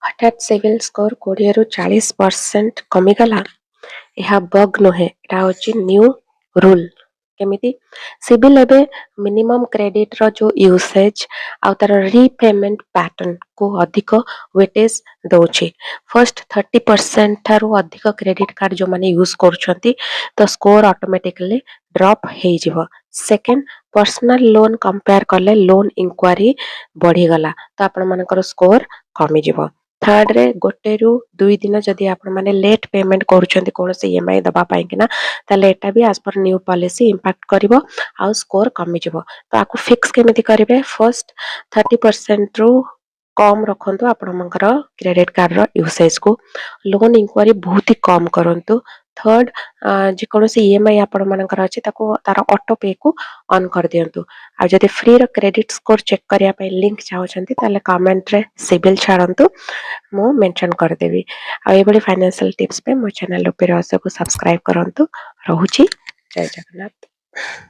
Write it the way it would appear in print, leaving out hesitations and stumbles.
हठात civil score 20 ରୁ 40% कमिगला यह बग नुहे एटा होची न्यू रूल केमिति सिविल एबे मिनिमम क्रेडिट रो जो यूसेज आ तार रीपेमेंट पैटर्न को अधिक वेटेज दउची फर्स्ट 30% थारु अधिक क्रेडिट कार्ड जो माने यूज करूछंती तो स्कोर ऑटोमेटिकली ड्रॉप हे जिवो सेकंड पर्सनल लोन कंपेयर करले लोन इंक्वायरी बढ़ी गला तो आपण मानकर स्कोर कमी जिवो थर्ड रे गोटे रु 2 दिन जदी आपण माने लेट पेमेंट करूछंती कोनसे ईएमआई दबा पाई किना ताले एटा भी एज पर न्यू पॉलिसी इंपैक्ट करिवो आ स्कोर कमी जिवो तो आकु फिक्स केमिति करिवे फर्स्ट 30% रु कम रखंतु आपण मंकर क्रेडिट कार्ड रो यूसेज को लोन इंक्वायरी बहुत ही कम करंतु थर्ड जे कोनसे ईएमआई आपण मानकर अछि ताको तार ऑटो पे को ऑन कर दियंतु आ जदि फ्री रो क्रेडिट स्कोर चेक करिया पे लिंक चाहउछंती ताले कमेंट रे सिविल छाड़ंतु मु मेंशन कर देबी आ ए बडी फाइनेंशियल टिप्स पे मो चैनल पे को सब्सक्राइब करंतु रहूची जय जगन्नाथ।